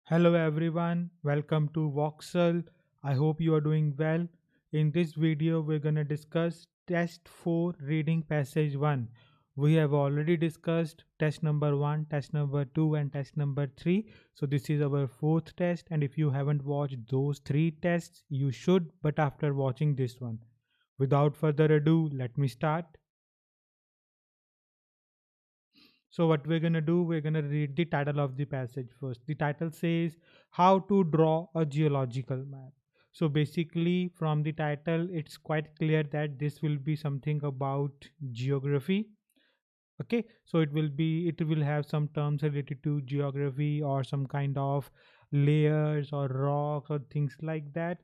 Hello everyone, welcome to Voxcel. I hope you are doing well. In this video, we're going to discuss Test 4 Reading Passage 1. We have already discussed test number 1, test number 2, and test number 3. So, this is our fourth test, and if you haven't watched those three tests, you should, but after watching this one. Without further ado, let me start. So what we're gonna do, we're gonna read the title of the passage first. The title says how to draw a geological map. So basically from the title, it's quite clear that this will be something about geography. Okay, so it will have some terms related to geography or some kind of layers or rocks or things like that.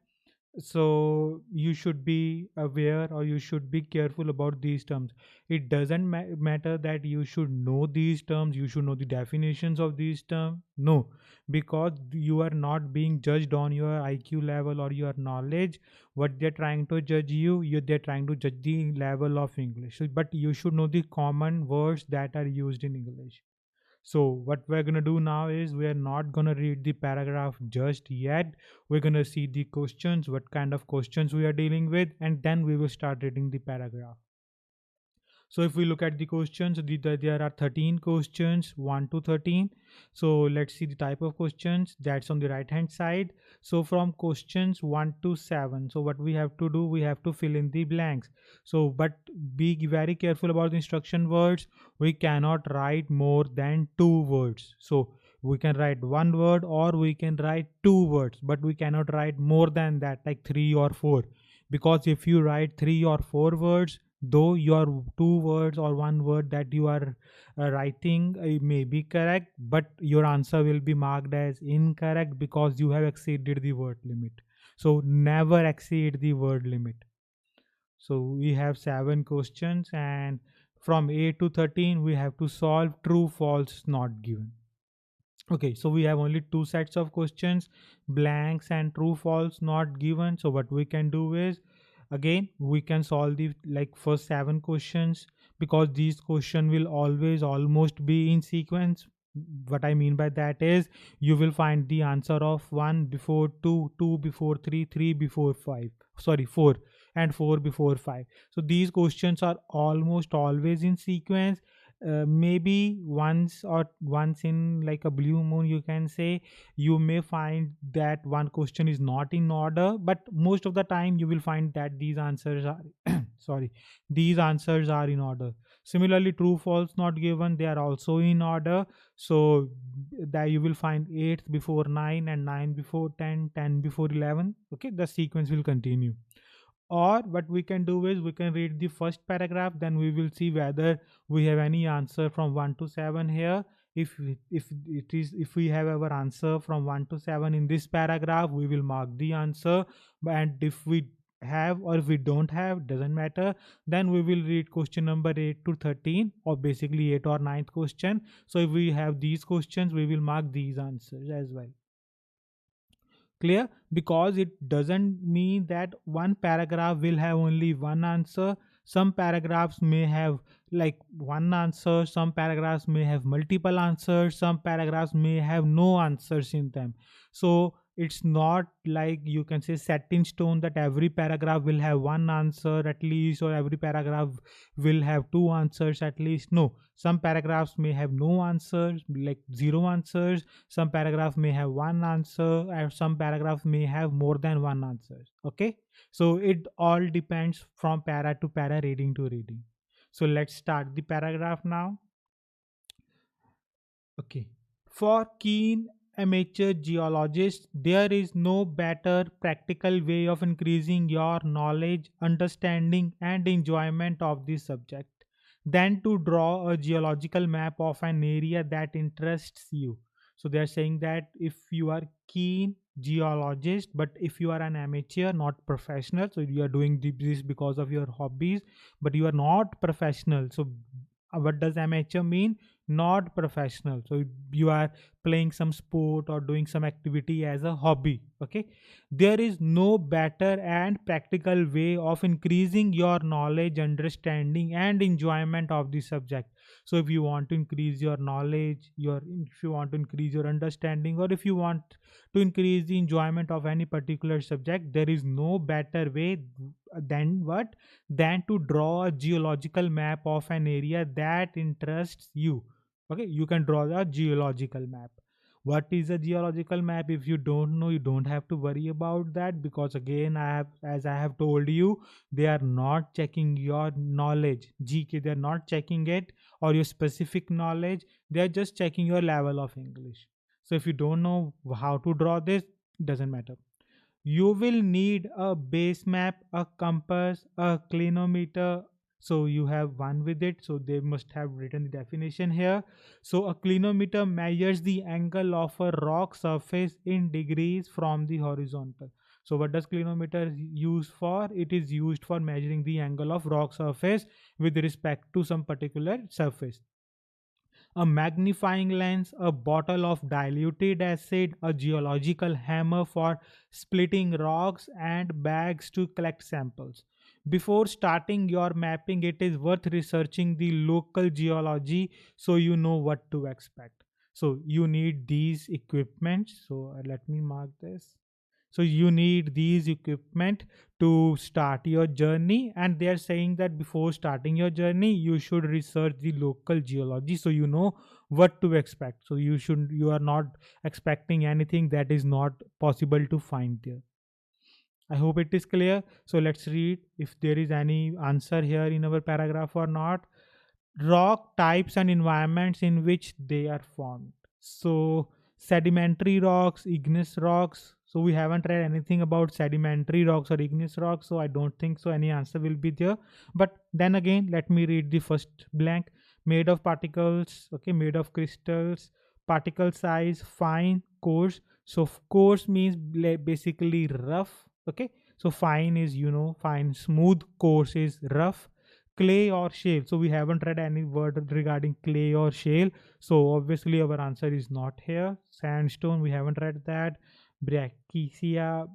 So you should be aware or you should be careful about these terms. It doesn't matter that you should know these terms, you should know the definitions of these terms. No, because you are not being judged on your IQ level or your knowledge. What they're trying to judge they're trying to judge the level of English. But you should know the common words that are used in English. So what we're gonna do now is we're not gonna read the paragraph just yet. We're gonna see the questions, what kind of questions we are dealing with, and then we will start reading the paragraph. So if we look at the questions, there are 13 questions, 1 to 13. So let's see the type of questions that's on the right hand side. So from questions 1 to 7. So what we have to do, we have to fill in the blanks. So but be very careful about the instruction words. We cannot write more than 2 words. So we can write 1 word or we can write 2 words, but we cannot write more than that, like 3 or 4. Because if you write 3 or 4 words, though your 2 words or 1 word that you are writing may be correct, but your answer will be marked as incorrect because you have exceeded the word limit. So never exceed the word limit. So we have 7 questions, and from 8 to 13 we have to solve true false not given. Okay, so we have only 2 sets of questions, blanks and true false not given. So what we can do is, again, we can solve the like first 7 questions, because these question will always almost be in sequence. What I mean by that is you will find the answer of 1 before 2, 2 before 3, 3 before 5, sorry 4, and 4 before 5. So these questions are almost always in sequence. Maybe once in like a blue moon, you can say, you may find that one question is not in order, but most of the time you will find that these answers are sorry, these answers are in order. Similarly, true false not given, they are also in order. So that you will find 8 before 9 and 9 before 10, 10 before 11. Okay, the sequence will continue. Or what we can do is we can read the first paragraph, then we will see whether we have any answer from 1 to 7 here. If we have our answer from 1 to 7 in this paragraph, we will mark the answer. And if we have or if we don't have, doesn't matter, then we will read question number 8 to 13, or basically 8 or 9th question. So if we have these questions, we will mark these answers as well. Clear? Because it doesn't mean that one paragraph will have only one answer. Some paragraphs may have like one answer, some paragraphs may have multiple answers, some paragraphs may have no answers in them. So it's not like you can say set in stone that every paragraph will have one answer at least, or every paragraph will have two answers at least. No, some paragraphs may have no answers, like zero answers. Some paragraph may have one answer, and some paragraph may have more than one answer. Okay, so it all depends from para to para, reading to reading. So let's start the paragraph now. Okay, for keen amateur geologists, there is no better practical way of increasing your knowledge, understanding, and enjoyment of the subject than to draw a geological map of an area that interests you. So they are saying that if you are keen geologist, but if you are an amateur, not professional, so you are doing this because of your hobbies, but you are not professional. So what does amateur mean? Not professional. So you are playing some sport or doing some activity as a hobby. Okay, there is no better and practical way of increasing your knowledge, understanding, and enjoyment of the subject So if you want to increase your knowledge, your if you want to increase your understanding, or if you want to increase the enjoyment of any particular subject, there is no better way than what than to draw a geological map of an area that interests you. Okay, you can draw a geological map. What is a geological map? If you don't know, you don't have to worry about that, because again, I have as I have told you, they are not checking your knowledge GK, they're not checking it or your specific knowledge, they're just checking your level of English. So if you don't know how to draw this, doesn't matter. You will need a base map, a compass, a clinometer. So you have one with it. So they must have written the definition here. So a clinometer measures the angle of a rock surface in degrees from the horizontal. So what does clinometer use for? It is used for measuring the angle of rock surface with respect to some particular surface. A magnifying lens, a bottle of diluted acid, a geological hammer for splitting rocks, and bags to collect samples. Before starting your mapping, it is worth researching the local geology so you know what to expect. So you need these equipment. So let me mark this. So you need these equipment to start your journey, and they are saying that before starting your journey you should research the local geology so you know what to expect. So you are not expecting anything that is not possible to find there. I hope it is clear. So let's read if there is any answer here in our paragraph or not. Rock types and environments in which they are formed. So sedimentary rocks, igneous rocks. So we haven't read anything about sedimentary rocks or igneous rocks, so I don't think so any answer will be there. But then again, let me read the first blank. Made of particles, okay, made of crystals, particle size, fine, coarse. So coarse means basically rough. Okay, so fine is fine, smooth, coarse is rough. Clay or shale, so we haven't read any word regarding clay or shale, so obviously our answer is not here. Sandstone, we haven't read that. Braccia,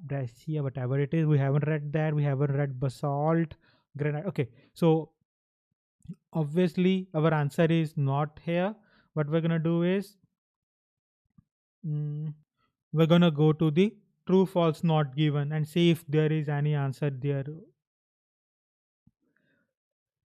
whatever it is, we haven't read that. We haven't read basalt, granite. Okay, so obviously our answer is not here. What we're gonna do is, mm, we're gonna go to the true false not given and see if there is any answer there.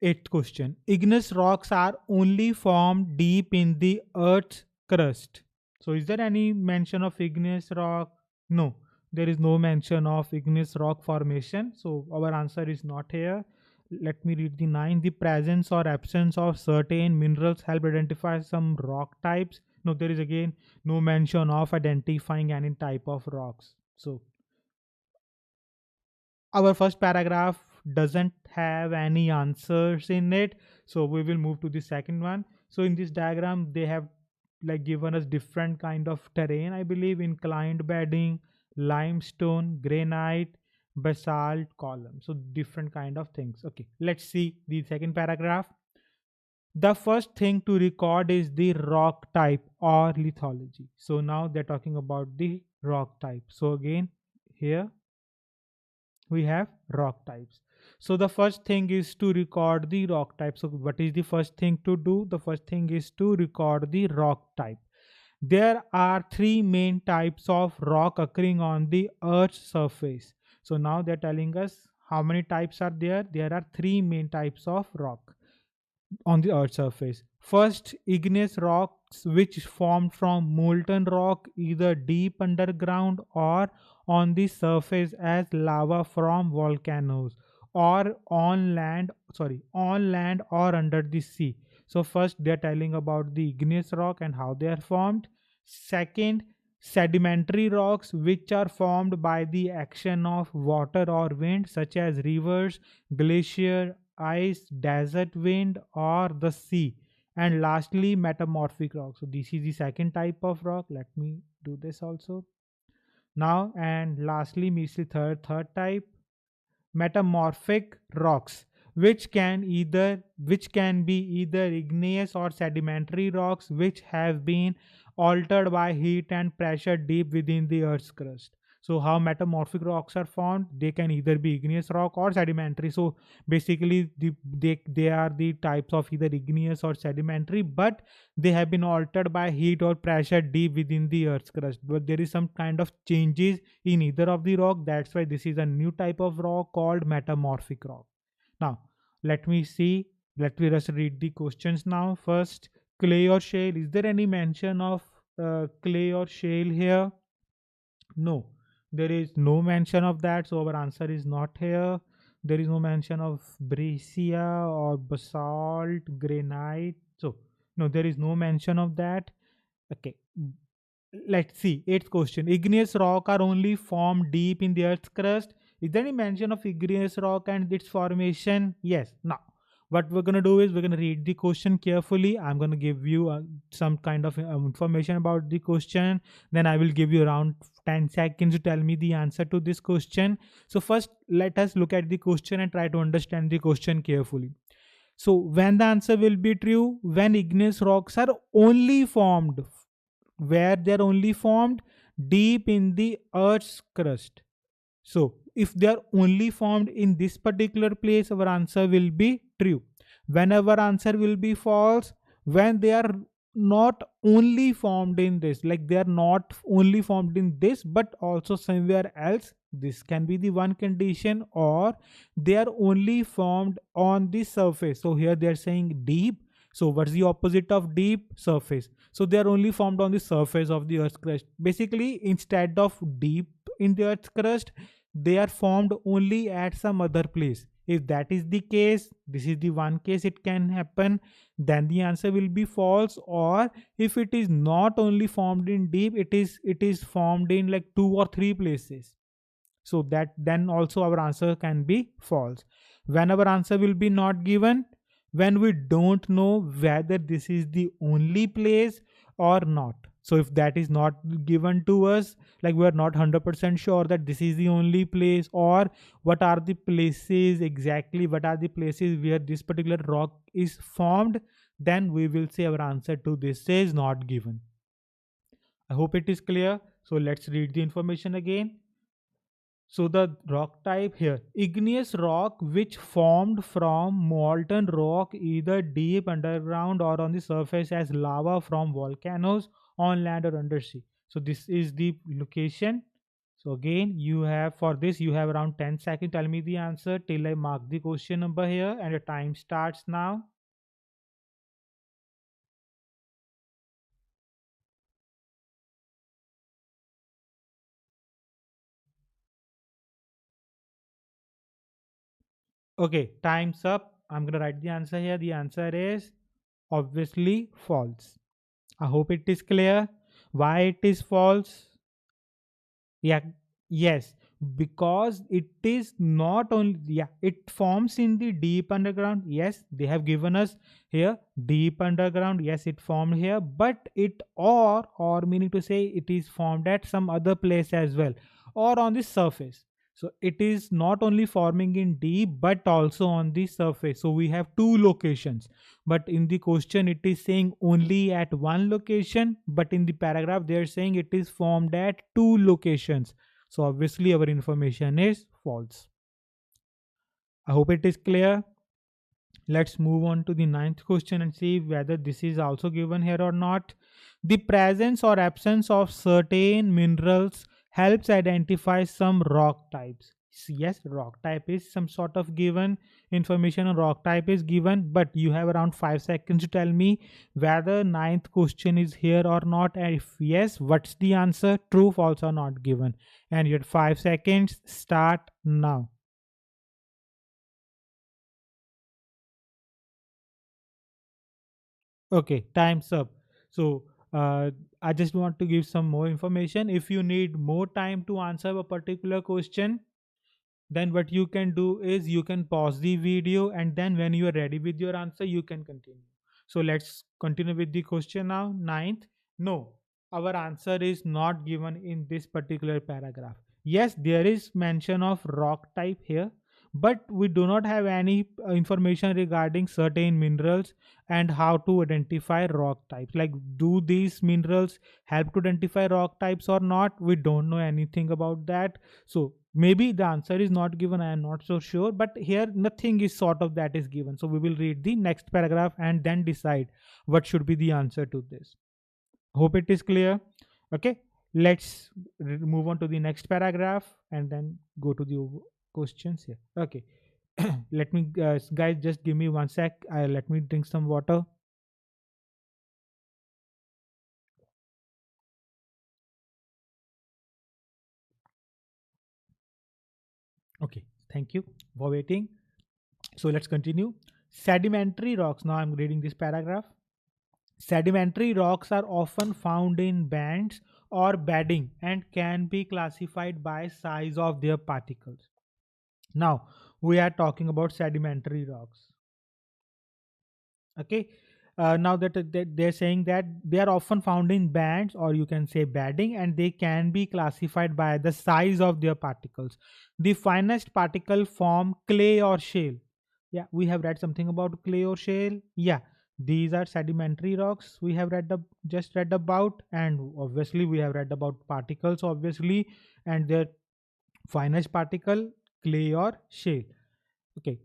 Eighth question. Igneous rocks are only formed deep in the Earth's crust. So, is there any mention of igneous rock? No, there is no mention of igneous rock formation. So, our answer is not here. Let me read the nine. The presence or absence of certain minerals help identify some rock types. No, there is again no mention of identifying any type of rocks. So, our first paragraph doesn't have any answers in it, so we will move to the second one. So in this diagram they have like given us different kind of terrain, I believe inclined bedding, limestone, granite, basalt, column, so different kind of things. Okay, let's see the second paragraph. The first thing to record is the rock type or lithology. So now they're talking about the rock type. So again, here we have rock types. So the first thing is to record the rock type. So what is the first thing to do? The first thing is to record the rock type. There are three main types of rock occurring on the Earth's surface. So now they're telling us how many types are there. There are three main types of rock on the Earth's surface. First, igneous rocks, which formed from molten rock either deep underground or on the surface as lava from volcanoes, or on land or under the sea. So first they're telling about the igneous rock and how they are formed. Second, sedimentary rocks, which are formed by the action of water or wind, such as rivers, glacier, ice, desert wind, or the sea. And lastly, metamorphic rock. So this is the second type of rock. Let me do this also now. And lastly, means the third type, metamorphic rocks, which can be either igneous or sedimentary rocks, which have been altered by heat and pressure deep within the Earth's crust. So how metamorphic rocks are formed? They can either be igneous rock or sedimentary. So basically they are the types of either igneous or sedimentary, but they have been altered by heat or pressure deep within the earth's crust. But there is some kind of changes in either of the rock. That's why this is a new type of rock called metamorphic rock. Now, let me see. Let me just read the questions now. First, clay or shale. Is there any mention of clay or shale here? No, there is no mention of that. So our answer is not here. There is no mention of breccia or basalt, granite. So no, there is no mention of that. Okay. Let's see. Eighth question. Igneous rock are only formed deep in the earth's crust. Is there any mention of igneous rock and its formation? Yes. Now, what we're going to do is we're going to read the question carefully. I'm going to give you some kind of information about the question. Then I will give you around 10 seconds to tell me the answer to this question. So, first, let us look at the question and try to understand the question carefully. So, when the answer will be true, when igneous rocks are only formed, where they are only formed deep in the earth's crust. So, if they are only formed in this particular place, our answer will be true. Whenever answer will be false, when they are not only formed in this, like they are not only formed in this, but also somewhere else, this can be the one condition, or they are only formed on the surface. So, here they are saying deep. So, what's the opposite of deep? Surface. So, they are only formed on the surface of the earth's crust. Basically, instead of deep in the earth's crust, they are formed only at some other place. If that is the case, this is the one case it can happen, then the answer will be false. Or if it is not only formed in deep, it is formed in like two or three places. So that then also our answer can be false. When our answer will be not given, when we don't know whether this is the only place or not. So if that is not given to us, like we are not 100% sure that this is the only place, or what are the places exactly, what are the places where this particular rock is formed, then we will say our answer to this is not given. I hope it is clear. So let's read the information again. So the rock type here, igneous rock which formed from molten rock either deep underground or on the surface as lava from volcanoes on land or undersea. So this is the location. So again, you have for this you have around 10 seconds. Tell me the answer till I mark the question number here, and the time starts now. Okay, time's up. I'm gonna write the answer here. The answer is obviously false. I hope it is clear. Why it is false? Yeah, yes, because it is not only, yeah, it forms in the deep underground. Yes, they have given us here deep underground. Yes, it formed here, but it or meaning to say it is formed at some other place as well, or on the surface. So it is not only forming in deep but also on the surface. So we have two locations, but in the question it is saying only at one location, but in the paragraph they are saying it is formed at two locations. So obviously our information is false. I hope it is clear. Let's move on to the ninth question and see whether this is also given here or not. The presence or absence of certain minerals helps identify some rock types. Yes, rock type is some sort of given information on rock type is given, but you have around 5 seconds to tell me whether ninth question is here or not, and if yes, what's the answer? True, false, or not given. And your 5 seconds start now. Okay, time's up. So, I just want to give some more information. If you need more time to answer a particular question, then what you can do is you can pause the video, and then when you are ready with your answer, you can continue. So, let's continue with the question now. Ninth, no, our answer is not given in this particular paragraph. Yes, there is mention of rock type here, but we do not have any information regarding certain minerals and how to identify rock types. Like, do these minerals help to identify rock types or not? We don't know anything about that. So maybe the answer is not given, I am not so sure, but here nothing is sort of that is given. So we will read the next paragraph and then decide what should be the answer to this. Hope it is clear. Okay, let's move on to the next paragraph and then go to the questions here. Okay. Let me guys, just give me 1 sec. Let me drink some water. Okay, thank you for waiting. So let's continue. Sedimentary rocks. Now I'm reading this paragraph. Sedimentary rocks are often found in bands or bedding and can be classified by size of their particles. Now we are talking about sedimentary rocks. Okay. Now that they're saying that they are often found in bands, or you can say bedding, and they can be classified by the size of their particles. The finest particle form clay or shale. Yeah, we have read something about clay or shale. Yeah, these are sedimentary rocks we have just read about, and obviously we have read about particles, obviously, and their finest particle, clay or shale. Okay.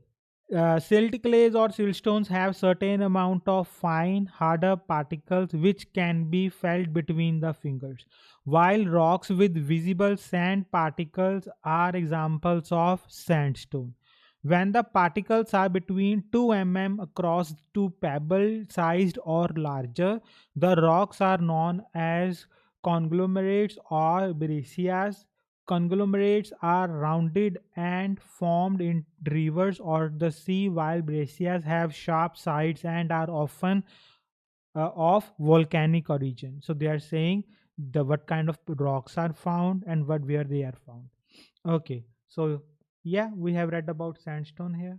Silt clays or siltstones have certain amount of fine, harder particles which can be felt between the fingers, while rocks with visible sand particles are examples of sandstone. When the particles are between 2 mm across to pebble-sized or larger, the rocks are known as conglomerates or breccias. Conglomerates are rounded and formed in rivers or the sea, while breccias have sharp sides and are often of volcanic origin. So they are saying the what kind of rocks are found and what where they are found. Okay, so yeah, we have read about sandstone here.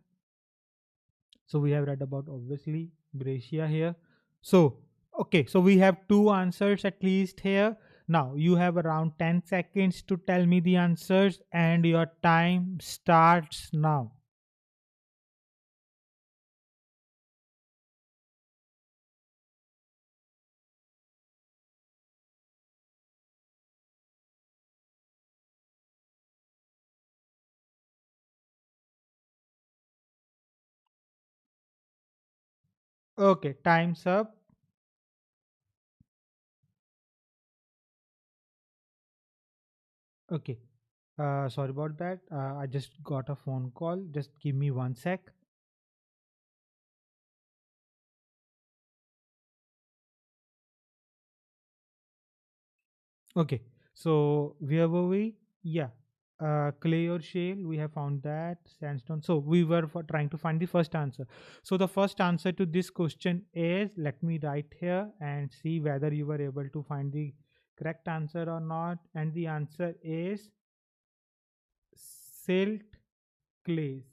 So we have read about obviously Brescia here. So okay, so we have two answers at least here. Now you have around 10 seconds to tell me the answers, and your time starts now. Okay, time's up. Okay. Sorry about that. I just got a phone call. Just give me 1 sec. Okay, so where were we? Yeah, clay or shale. We have found that sandstone. So we were trying to find the first answer. So the first answer to this question is, let me write here and see whether you were able to find the correct answer or not. And the answer is silt clays,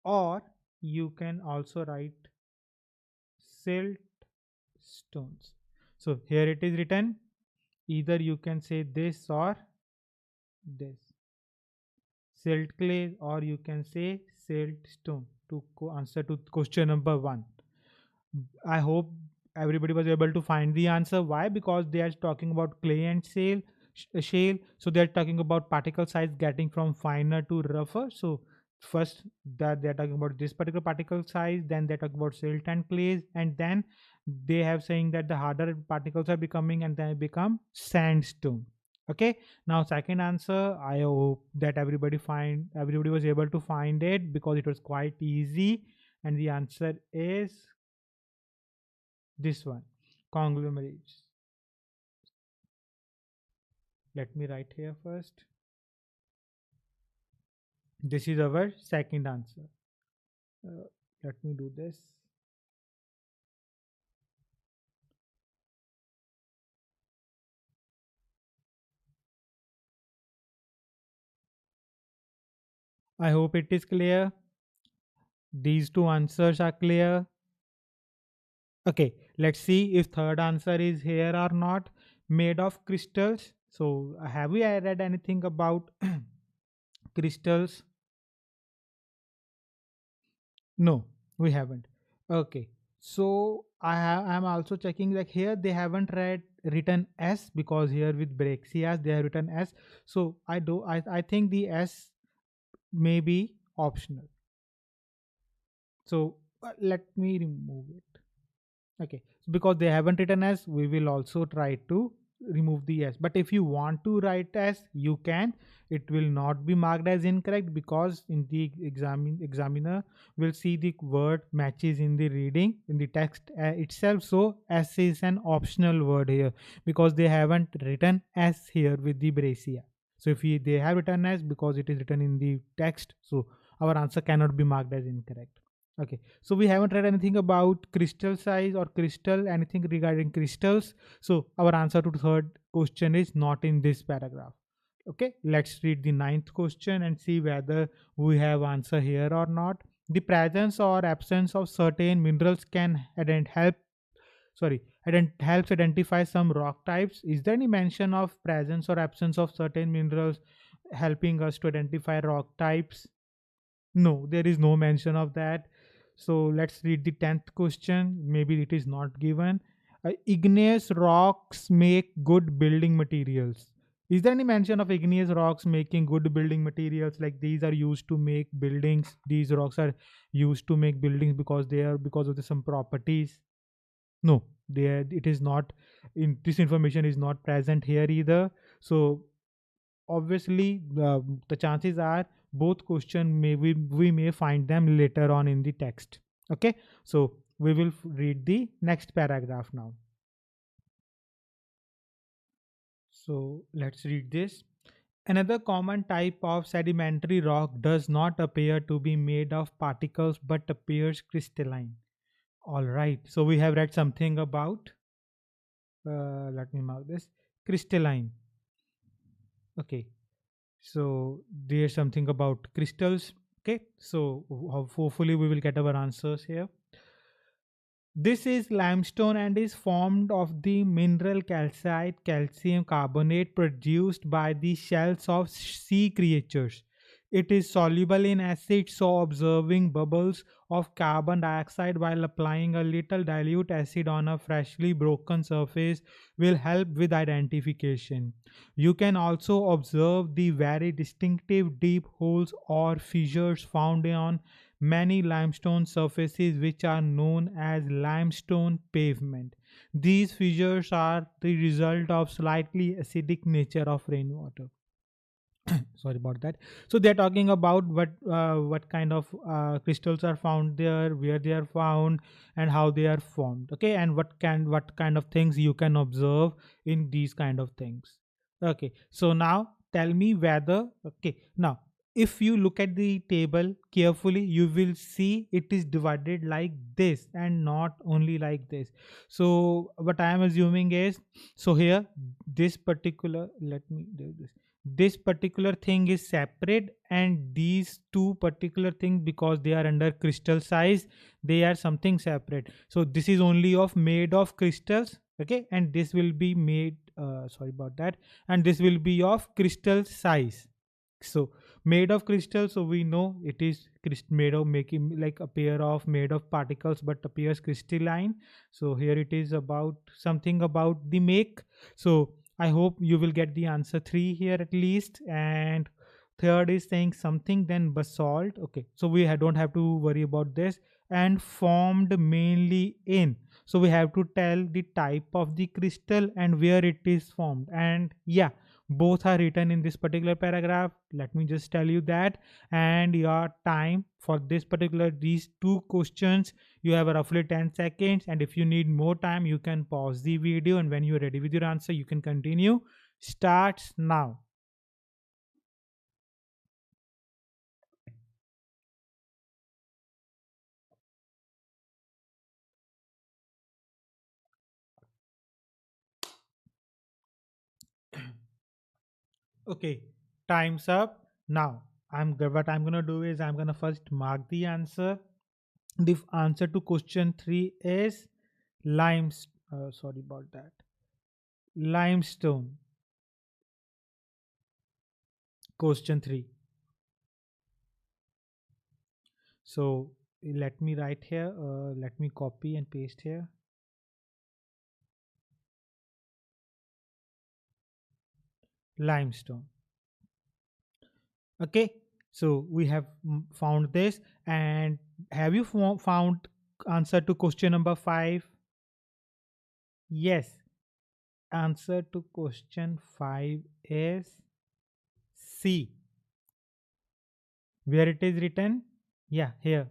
or you can also write silt stones. So here it is written. Either you can say this or this. Silt clay, or you can say silt stone to answer to question number one. I hope everybody was able to find the answer. Why? Because they are talking about clay and shale. So they are talking about particle size getting from finer to rougher. So first that they are talking about this particular particle size, then they talk about silt and clays, and then they have saying that the harder particles are becoming and then become sandstone. Okay. Now second answer. I hope that everybody was able to find it because it was quite easy, and the answer is this one, conglomerates. Let me write here first. This is our second answer. Uh, Let me do this. I hope it is clear. These two answers are clear. Okay, let's see if third answer is here or not. Made of crystals. So, have you read anything about crystals? No, we haven't. Okay. So I'm also checking like here they haven't written S because here with Brexias they have written S. So I think the S may be optional. So let me remove it. Okay, so because they haven't written S, we will also try to remove the S. But if you want to write S, you can. It will not be marked as incorrect because in the examiner will see the word matches in the reading in the text itself. So S is an optional word here because they haven't written S here with the bracia. So if they have written S because it is written in the text, so our answer cannot be marked as incorrect. Okay, so we haven't read anything about crystal size or crystal, anything regarding crystals. So our answer to the third question is not in this paragraph. Okay, let's read the ninth question and see whether we have answer here or not. The presence or absence of certain minerals can helps identify some rock types. Is there any mention of presence or absence of certain minerals helping us to identify rock types? No, there is no mention of that. So let's read the 10th question. Maybe it is not given. Igneous rocks make good building materials. Is there any mention of igneous rocks making good building materials? Like these are used to make buildings. These rocks are used to make buildings because they are because of some properties. No, there it is not. In this information is not present here either. So obviously the chances are both question we may find them later on in the text. Okay, so we will read the next paragraph now. So let's read this. Another common type of sedimentary rock does not appear to be made of particles but appears crystalline. All right, so we have read something about let me mark this, crystalline. Okay, so there's something about crystals. Okay, so hopefully we will get our answers here. This is limestone and is formed of the mineral calcite calcium carbonate produced by the shells of sea creatures. It is soluble in acid, so observing bubbles of carbon dioxide while applying a little dilute acid on a freshly broken surface will help with identification. You can also observe the very distinctive deep holes or fissures found on many limestone surfaces which are known as limestone pavement. These fissures are the result of slightly acidic nature of rainwater. Sorry about that. So they're talking about what kind of crystals are found there, where they are found, and how they are formed. Okay, and what kind of things you can observe in these kind of things. Okay, so now tell me whether, okay, now if you look at the table carefully you will see it is divided like this and not only like this. So what I am assuming is, so here this particular, let me do this particular thing is separate, and these two particular things, because they are under crystal size, they are something separate. So this is only of made of crystals. Okay, and this will be made sorry about that, and this will be of crystal size. So made of crystal, so we know it is made of, making like a pair of made of particles but appears crystalline. So here it is about something about the make. So I hope you will get the answer 3 here at least. And third is saying something then basalt. Okay, so we don't have to worry about this. And formed mainly in, so we have to tell the type of the crystal and where it is formed. And yeah, both are written in this particular paragraph. Let me just tell you that. And your time for this particular these two questions, you have roughly 10 seconds, and if you need more time you can pause the video, and when you're ready with your answer you can continue. Starts now. Okay, time's up. Now what I'm gonna do is I'm gonna first mark the answer. The answer to question 3 is limes sorry about that, limestone. Question 3. So let me write here. Let me copy and paste here. Limestone. Okay, so we have found this. And have you found answer to question number 5? Yes, answer to question 5 is C. Where it is written? Yeah, here.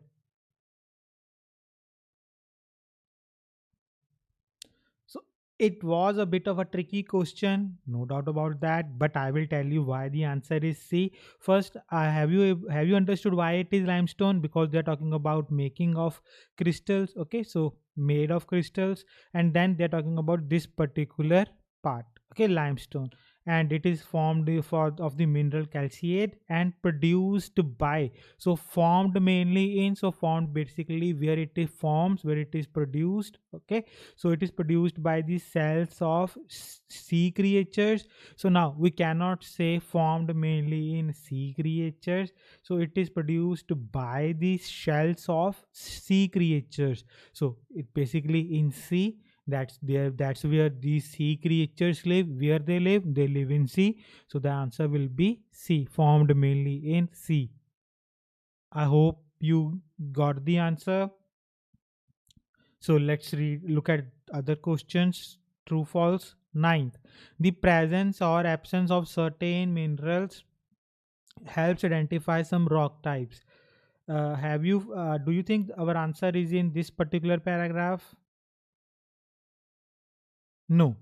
So it was a bit of a tricky question, no doubt about that. But I will tell you why the answer is C. First, have you understood why it is limestone? Because they are talking about making of crystals. Okay, so made of crystals, and then they are talking about this particular part. Okay, limestone, and it is formed of the mineral calcite and produced by, so formed mainly in, so formed basically where it is forms, where it is produced. Okay, so it is produced by the cells of sea creatures. So now we cannot say formed mainly in sea creatures, so it is produced by the shells of sea creatures. So it basically in sea, that's where these sea creatures live. Where they live in sea. So the answer will be C, formed mainly in sea. I hope you got the answer. So let's look at other questions. True, false. Ninth, the presence or absence of certain minerals helps identify some rock types. Have you? Do you think our answer is in this particular paragraph? No,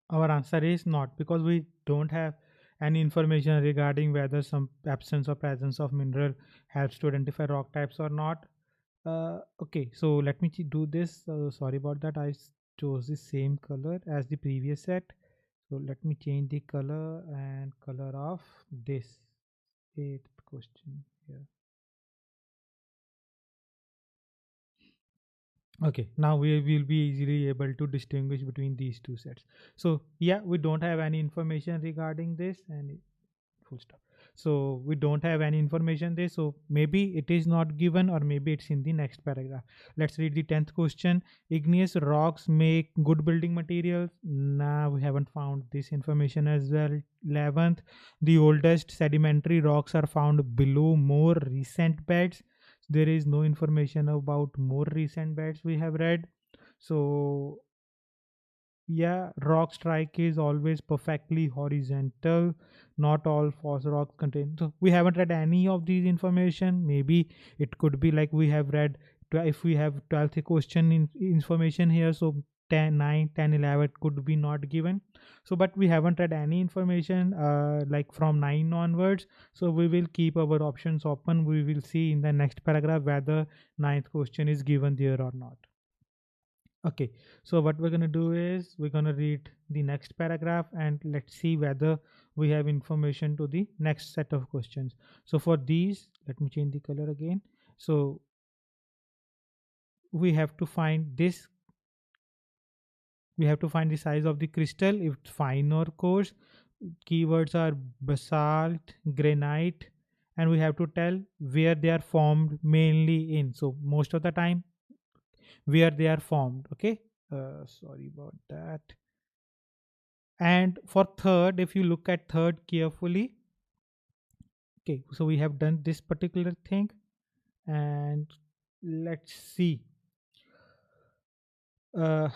our answer is not, because we don't have any information regarding whether some absence or presence of mineral helps to identify rock types or not. Okay, so let me do this. Sorry about that. Chose the same color as the previous set. So let me change the color and color of this eighth question here. Okay, now we will be easily able to distinguish between these two sets. So yeah, we don't have any information regarding this, and full stop. So we don't have any information there, so maybe it is not given, or maybe it's in the next paragraph. Let's read the 10th question. Igneous rocks make good building materials. Nah, we haven't found this information as well. 11th, the oldest sedimentary rocks are found below more recent beds. There is no information about more recent beds we have read. So yeah, rock strike is always perfectly horizontal. Not all fossil rocks contain. So we haven't read any of these information. Maybe it could be like we have read. If we have 12th question in information here, so 10, 9, 10, 11 could be not given. So, but we haven't read any information like from 9 onwards. So we will keep our options open. We will see in the next paragraph whether ninth question is given there or not. Okay, so what we're gonna do is we're gonna read the next paragraph and let's see whether we have information to the next set of questions. So for these, let me change the color again. So we have to find this. We have to find the size of the crystal, if it's fine or coarse. Keywords are basalt, granite, and we have to tell where they are formed mainly in. So most of the time, where they are formed. Okay. Sorry about that. And for third, if you look at third carefully, okay, so we have done this particular thing, and let's see. uh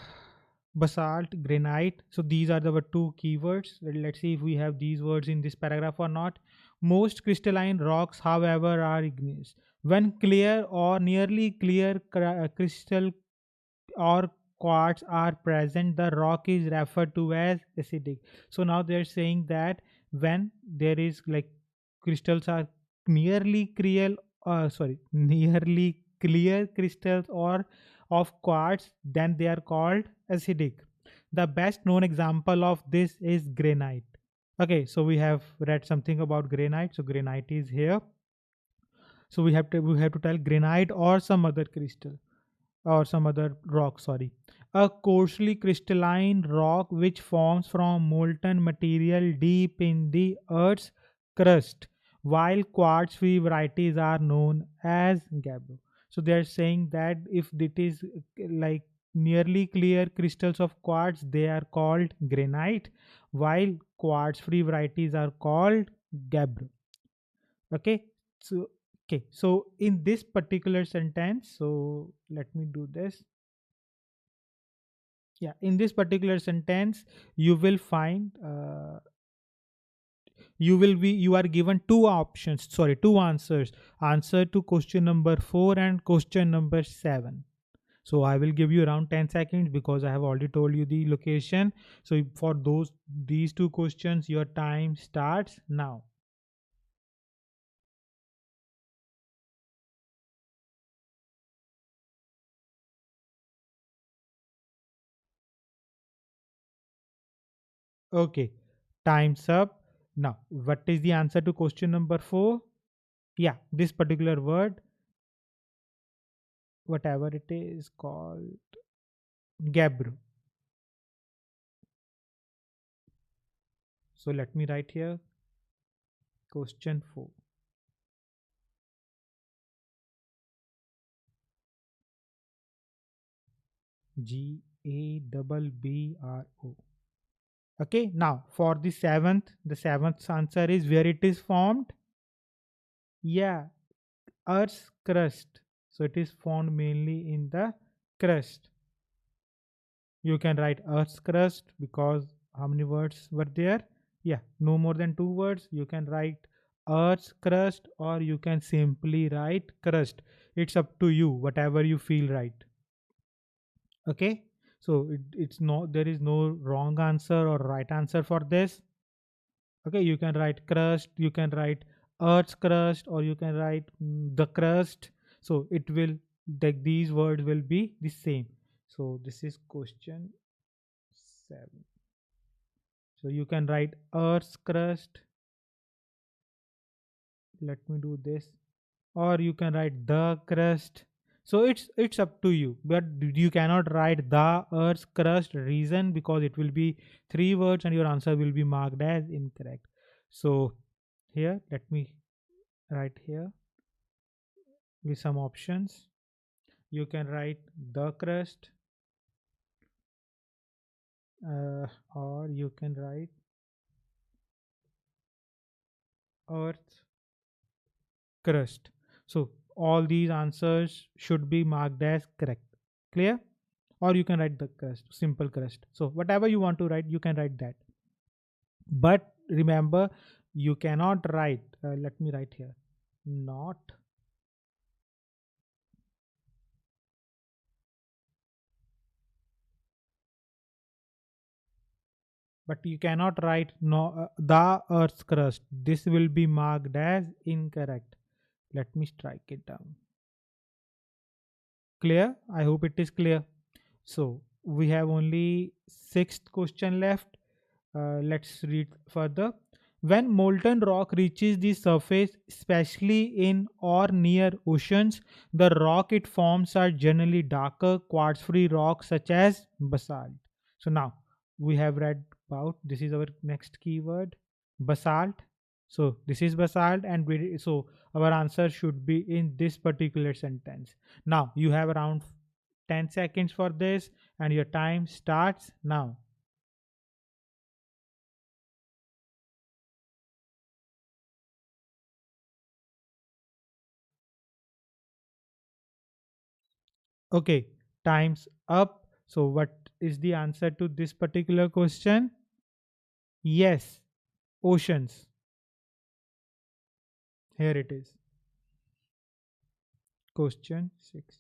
Basalt, granite, so these are the two keywords. Let's see if we have these words in this paragraph or not. Most crystalline rocks, however, are igneous. When clear or nearly clear crystal or quartz are present, the rock is referred to as acidic. So now they're saying that when there is like crystals are nearly clear, nearly clear crystals or of quartz, then they are called acidic. The best known example of this is granite. Okay, so we have read something about granite. So granite is here. So we have to tell granite or some other crystal or some other rock, sorry. A coarsely crystalline rock which forms from molten material deep in the earth's crust, while quartz free varieties are known as gabbro. So they are saying that if it is like nearly clear crystals of quartz, they are called granite, while quartz free varieties are called gabbro. Okay. So okay, so in this particular sentence, so let me do this. Yeah, in this particular sentence you will find you are given two options, sorry, two answers. Answer to question number 4 and question number 7. So I will give you around 10 seconds because I have already told you the location. So for these two questions, your time starts now. Okay, time's up. Now, what is the answer to question number 4? Yeah, this particular word, whatever it is called, Gabru. So let me write here question 4. Gabro. Okay, now for the seventh answer is where it is formed. Yeah, Earth's crust. So it is found mainly in the crust. You can write Earth's crust because how many words were there? Yeah, no more than two words. You can write Earth's crust or you can simply write crust. It's up to you, whatever you feel right. Okay, so it's no, there is no wrong answer or right answer for this. Okay, you can write crust, you can write Earth's crust, or you can write the crust. So it will, like, these words will be the same. So this is question 7. So you can write Earth's crust. Let me do this, or you can write the crust. So it's up to you, but you cannot write the Earth's crust. Reason, because it will be three words and your answer will be marked as incorrect. So here, let me write here with some options. You can write the crust, or you can write Earth crust. So all these answers should be marked as correct. Clear? Or you can write the crust, simple crust. So whatever you want to write, you can write that. But remember, you cannot write. Let me write here. Not, but you cannot write no the Earth's crust. This will be marked as incorrect. Let me strike it down. Clear? I hope it is clear. So we have only sixth question left. Let's read further. When molten rock reaches the surface, especially in or near oceans, the rock it forms are generally darker quartz-free rocks such as basalt. So now we have read about, this is our next keyword, basalt. So this is basalt, and so our answer should be in this particular sentence. Now you have around 10 seconds for this, and your time starts now. Okay, time's up. So what is the answer to this particular question? Yes, oceans. Here it is. Question 6.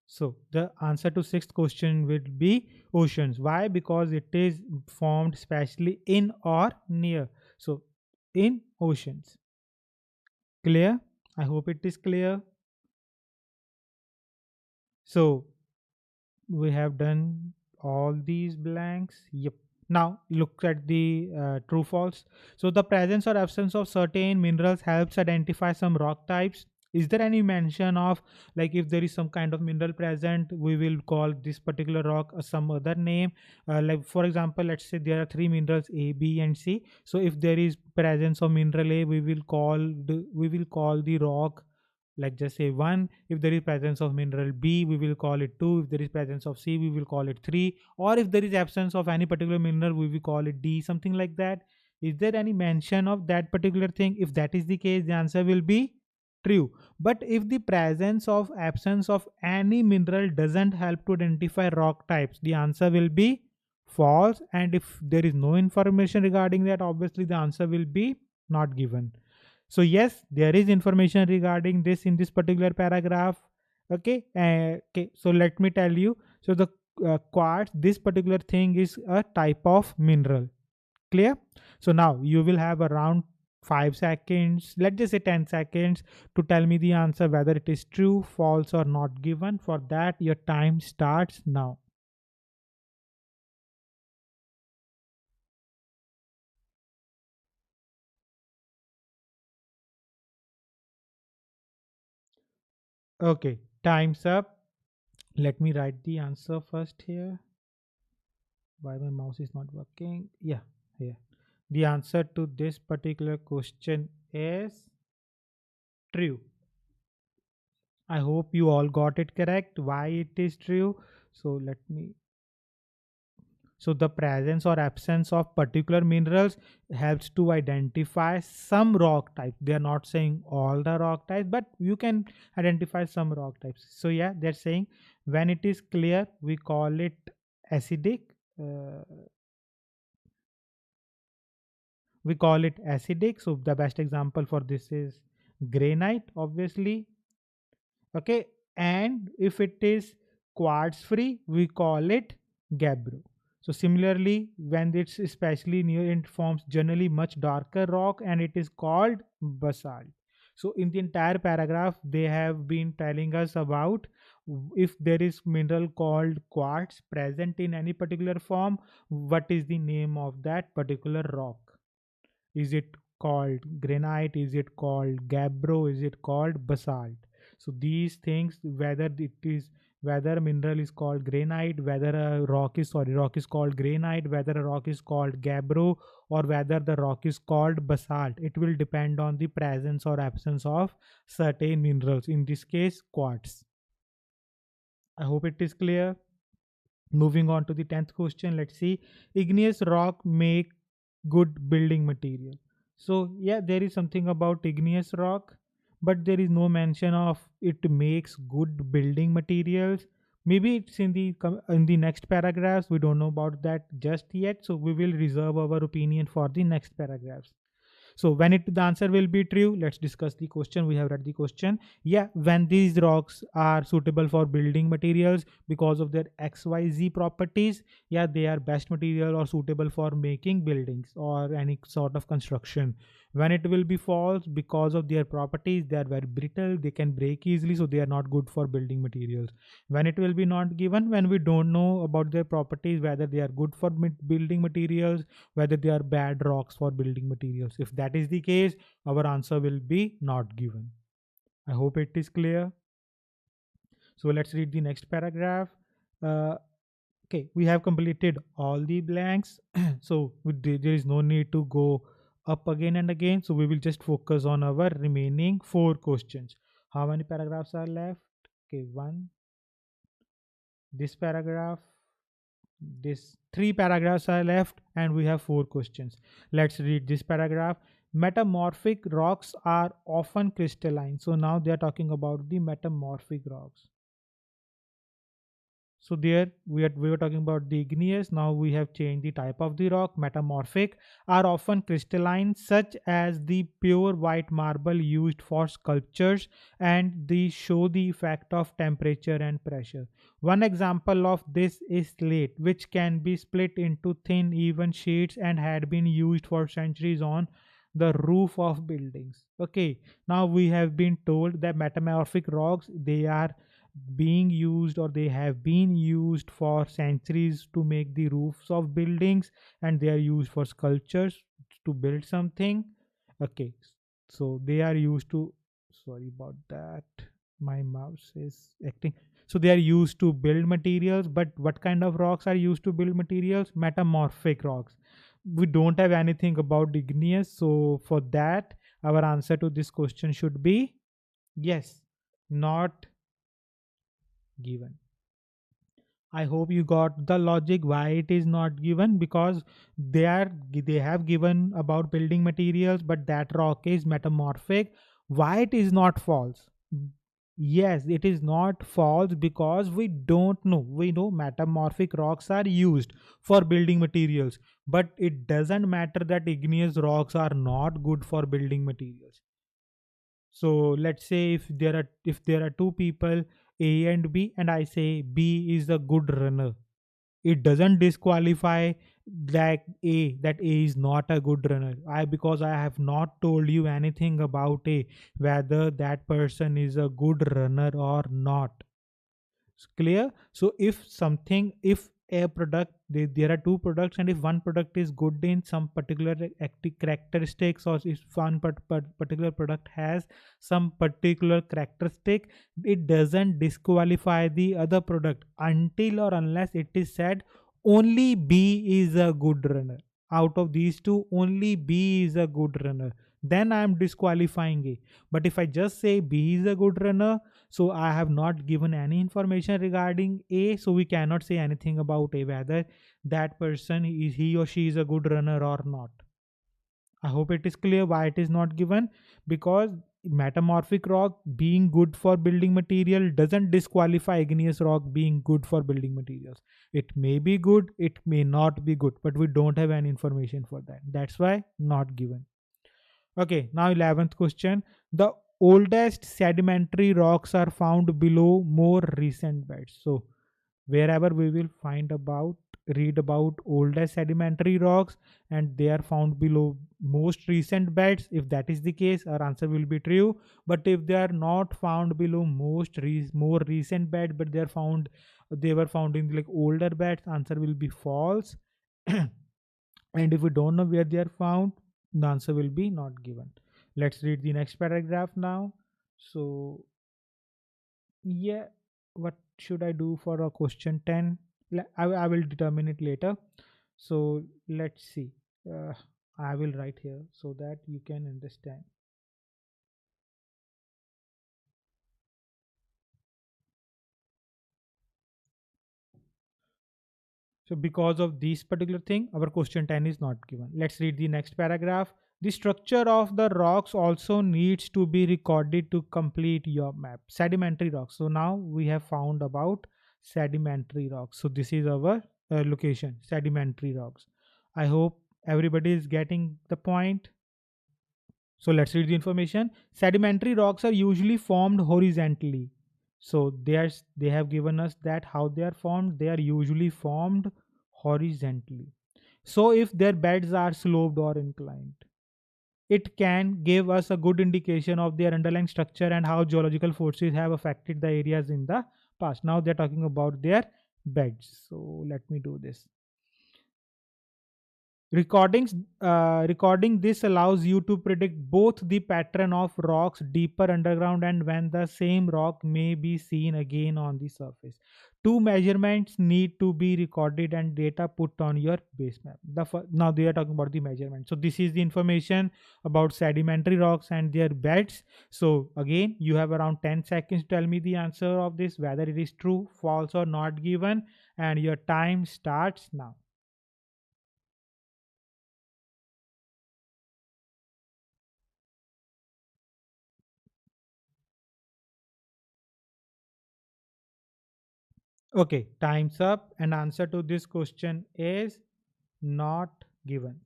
So the answer to sixth question will be oceans. Why? Because it is formed especially in or near. So in oceans. Clear? I hope it is clear. So we have done all these blanks. Yep. Now look at the true false. So the presence or absence of certain minerals helps identify some rock types. Is there any mention of, like, if there is some kind of mineral present, we will call this particular rock some other name? Like for example, let's say there are three minerals A, B, and C. So if there is presence of mineral A, we will call the rock, like just say 1. If there is presence of mineral B, we will call it 2. If there is presence of C, we will call it 3. Or if there is absence of any particular mineral, we will call it D, something like that. Is there any mention of that particular thing? If that is the case, the answer will be true. But if the presence of absence of any mineral doesn't help to identify rock types, the answer will be false. And if there is no information regarding that, obviously the answer will be not given. So yes, there is information regarding this in this particular paragraph. Okay. Okay, so let me tell you. So the quartz, this particular thing is a type of mineral. Clear? So now you will have around 5 seconds, let's just say 10 seconds, to tell me the answer whether it is true, false, or not given. For that, your time starts now. Okay, time's up. Let me write the answer first here. Why my mouse is not working? Yeah, here. The answer to this particular question is true. I hope you all got it correct. Why it is true? So let me. So the presence or absence of particular minerals helps to identify some rock types. They are not saying all the rock types, but you can identify some rock types. So yeah, they're saying when it is clear, we call it acidic. Uh, we call it acidic. So the best example for this is granite, obviously. Okay, and if it is quartz free, we call it gabbro. So similarly, when it's especially near, it forms generally much darker rock and it is called basalt. So in the entire paragraph they have been telling us about if there is mineral called quartz present in any particular form, what is the name of that particular rock. Is it called granite? Is it called gabbro? Is it called basalt? So these things, whether it is, whether a mineral is called granite, whether a rock is called granite, whether a rock is called gabbro, or whether the rock is called basalt, it will depend on the presence or absence of certain minerals. In this case, quartz. I hope it is clear. Moving on to the 10th question, let's see. Igneous rock make good building material. So yeah, there is something about igneous rock, but there is no mention of it makes good building materials. Maybe it's in the in the next paragraphs. We don't know about that just yet, so we will reserve our opinion for the next paragraphs. So when it the answer will be true, let's discuss the question. We have read the question. Yeah, when these rocks are suitable for building materials because of their XYZ properties, yeah, they are best material or suitable for making buildings or any sort of construction. When it will be false because of their properties, they are very brittle, they can break easily, so they are not good for building materials. When it will be not given, when we don't know about their properties, whether they are good for building materials, whether they are bad rocks for building materials. If that is the case, our answer will be not given. I hope it is clear. So let's read the next paragraph. Uh, okay, we have completed all the blanks. So there is no need to go up again and again. So we will just focus on our remaining 4 questions. How many paragraphs are left? Okay, one. This paragraph, this 3 paragraphs are left and we have 4 questions. Let's read this paragraph. Metamorphic rocks are often crystalline. So now they are talking about the metamorphic rocks. So there we were talking about the igneous. Now we have changed the type of the rock. Metamorphic are often crystalline, such as the pure white marble used for sculptures, and they show the effect of temperature and pressure. One example of this is slate, which can be split into thin, even sheets and had been used for centuries on the roof of buildings. Okay, now we have been told that metamorphic rocks, they are being used or they have been used for centuries to make the roofs of buildings, and they are used for sculptures to build something. Okay, so they are used to, Sorry about that. My mouse is acting. So they are used to build materials, but what kind of rocks are used to build materials? Metamorphic rocks. We don't have anything about igneous, so for that, our answer to this question should be yes, not given. I hope you got the logic why it is not given, because they have given about building materials, but that rock is metamorphic. Why it is not false? Yes, it is not false because we don't know. We know metamorphic rocks are used for building materials, but it doesn't matter that igneous rocks are not good for building materials. So let's say if there are two people, A and B, and I say B is a good runner, it doesn't disqualify that A is not a good runner. Because I have not told you anything about A, whether that person is a good runner or not. It's clear. So if a product, there are two products, and if one product is good in some particular characteristics, or if one particular product has some particular characteristic, it doesn't disqualify the other product until or unless it is said only B is a good runner. Out of these two, only B is a good runner, then I am disqualifying A. But if I just say B is a good runner, so I have not given any information regarding A, so we cannot say anything about A, whether that person is he or she is a good runner or not. I hope it is clear why it is not given, because metamorphic rock being good for building material doesn't disqualify igneous rock being good for building materials. It may be good, it may not be good, but we don't have any information for that. That's why not given. Okay, now 11th question. The oldest sedimentary rocks are found below more recent beds. So wherever we will read about oldest sedimentary rocks, and they are found below most recent beds. If that is the case, our answer will be true. But if they are not found below more recent bed, but they were found in like older beds, answer will be false. And if we don't know where they are found, the answer will be not given. Let's read the next paragraph now. So yeah, what should I do for a question 10? I will determine it later. So let's see. uh, I will write here so that you can understand. So because of this particular thing, our question 10 is not given. Let's read the next paragraph. The structure of the rocks also needs to be recorded to complete your map. Sedimentary rocks. So now we have found about sedimentary rocks. So this is our location, sedimentary rocks. I hope everybody is getting the point. So let's read the information. Sedimentary rocks are usually formed horizontally. So they have given us that how they are formed. They are usually formed horizontally. So if their beds are sloped or inclined, it can give us a good indication of their underlying structure and how geological forces have affected the areas in the past. Now they're talking about their beds. So let me do this. Recording this allows you to predict both the pattern of rocks deeper underground and when the same rock may be seen again on the surface. Two measurements need to be recorded and data put on your base map. Now they are talking about the measurement. So this is the information about sedimentary rocks and their beds. So again, you have around 10 seconds to tell me the answer of this, whether it is true, false, or not given, and your time starts now. Okay, time's up, and answer to this question is not given.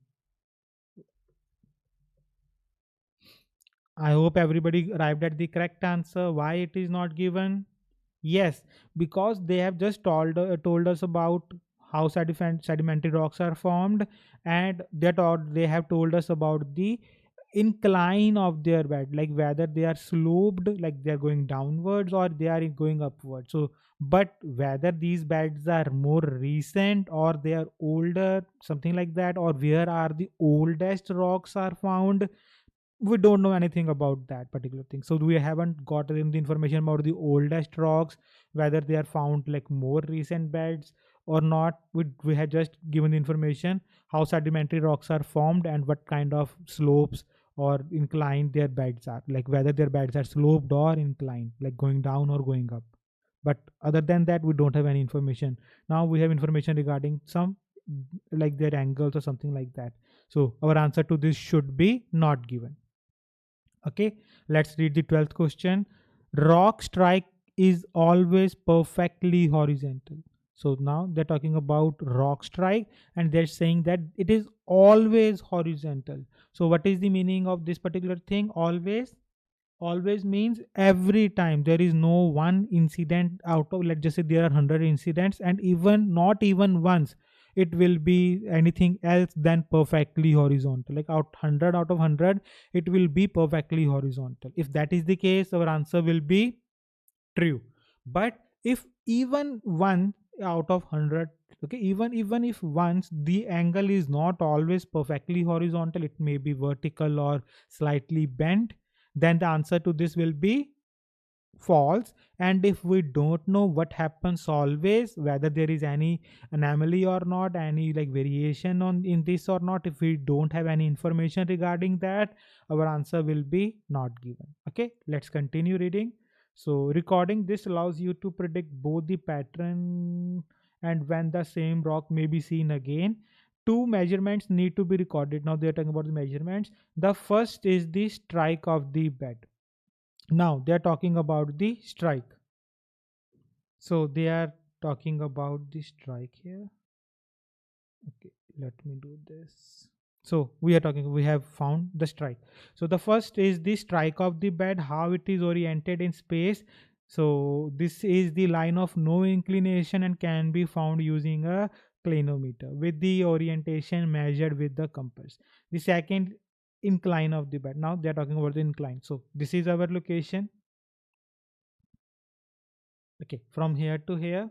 I hope everybody arrived at the correct answer. Why it is not given? Yes, because they have just told us about how sedimentary rocks are formed, and they have told us about the incline of their bed, like whether they are sloped, like they are going downwards, or they are going upwards. So but whether these beds are more recent or they are older, something like that, or where are the oldest rocks are found, we don't know anything about that particular thing. So we haven't gotten the information about the oldest rocks, whether they are found like more recent beds or not. We had just given the information how sedimentary rocks are formed and what kind of slopes or inclined their beds are, like whether their beds are sloped or inclined, like going down or going up. But other than that, we don't have any information. Now we have information regarding some, like their angles or something like that. So our answer to this should be not given. Okay, let's read the 12th question. Rock strike is always perfectly horizontal. So now they're talking about rock strike and they're saying that it is always horizontal. So what is the meaning of this particular thing? Always means every time. There is no one incident out of, let's just say there are 100 incidents, and even not even once it will be anything else than perfectly horizontal. Like out 100 out of 100 it will be perfectly horizontal. If that is the case, our answer will be true. But if even one out of 100, okay, even if once the angle is not always perfectly horizontal, it may be vertical or slightly bent, then the answer to this will be false. And if we don't know what happens always, whether there is any anomaly or not, any like variation on in this or not, if we don't have any information regarding that, our answer will be not given. Okay, let's continue reading. So recording this allows you to predict both the pattern and when the same rock may be seen again. Two measurements need to be recorded. Now they're talking about the measurements. The first is the strike of the bed. Now they are talking about the strike. So they are talking about the strike here. Okay, let me do this. So we have found the strike. So the first is the strike of the bed, how it is oriented in space. So this is the line of no inclination and can be found using a clinometer with the orientation measured with the compass. The second, incline of the bed. Now they are talking about the incline. So this is our location. Okay, from here to here.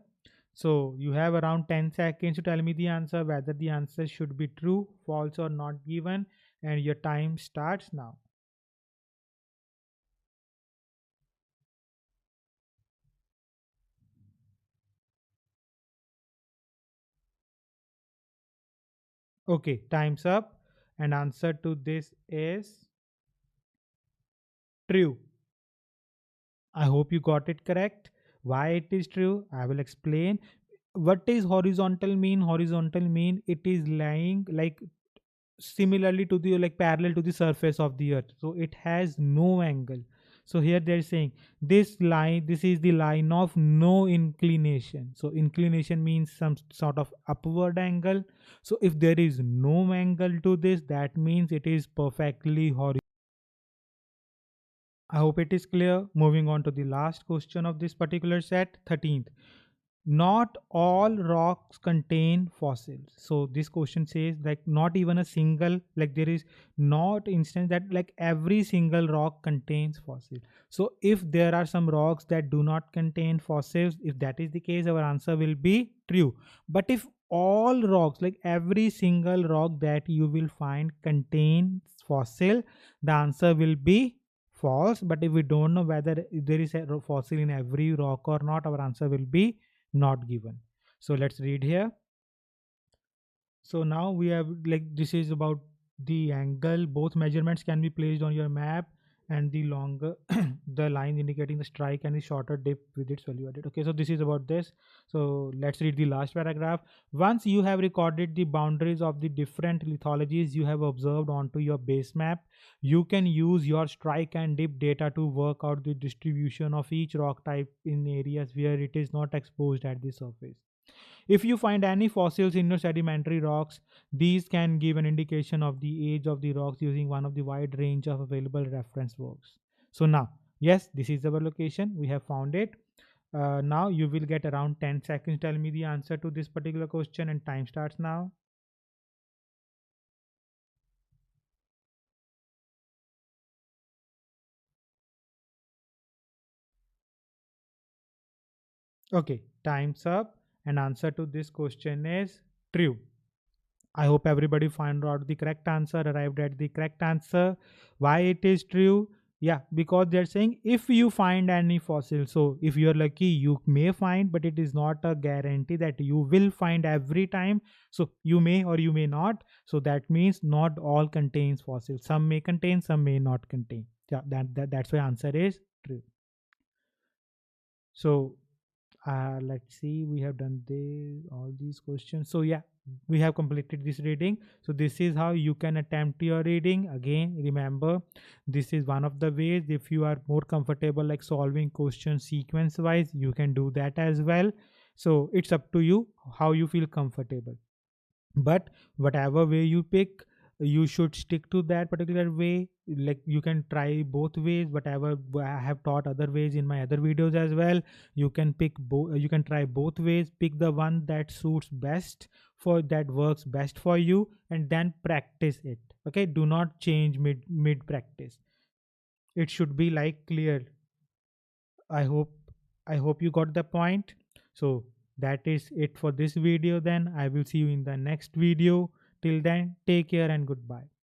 So you have around 10 seconds to tell me the answer, whether the answer should be true, false, or not given, and your time starts now. Okay, time's up, and answer to this is true. I hope you got it correct. Why it is true, I will explain. What is horizontal mean? Horizontal mean it is lying like similarly to the, like parallel to the surface of the earth, so it has no angle. So here they're saying this line, this is the line of no inclination. So inclination means some sort of upward angle. So if there is no angle to this, that means it is perfectly horizontal. I hope it is clear. Moving on to the last question of this particular set, 13th. Not all rocks contain fossils. So this question says like not even a single, like there is not instance that like every single rock contains fossil. So if there are some rocks that do not contain fossils, if that is the case, our answer will be true. But if all rocks, like every single rock that you will find contains fossil, the answer will be false. But if we don't know whether there is a fossil in every rock or not, our answer will be not given. So let's read here. So now we have, like this is about the angle. Both measurements can be placed on your map, and the longer the line indicating the strike and the shorter dip with its value added. Okay, so this is about this. So let's read the last paragraph. Once you have recorded the boundaries of the different lithologies you have observed onto your base map, you can use your strike and dip data to work out the distribution of each rock type in areas where it is not exposed at the surface. If you find any fossils in your sedimentary rocks, these can give an indication of the age of the rocks using one of the wide range of available reference works. So now, yes, this is our location. We have found it. Now you will get around 10 seconds. Tell me the answer to this particular question, and time starts now. Okay, time's up. And answer to this question is true. I hope everybody found out the correct answer, arrived at the correct answer. Why it is true? Yeah, because they're saying if you find any fossil, so if you're lucky, you may find, but it is not a guarantee that you will find every time. So you may or you may not. So that means not all contains fossils. Some may contain, some may not contain. Yeah, that's why answer is true. So let's see, we have done all these questions. So yeah, we have completed this reading. So this is how you can attempt your reading. Again, remember, this is one of the ways. If you are more comfortable like solving questions sequence wise, you can do that as well. So it's up to you how you feel comfortable, but whatever way you pick, you should stick to that particular way. Like you can try both ways, whatever I have taught other ways in my other videos as well. You can pick both, you can try both ways, pick the one that suits best, for that works best for you, and then practice it. Okay, do not change mid practice. It should be like clear. I hope i hope you got the point. So that is it for this video. Then I will see you in the next video. Till then, take care and goodbye.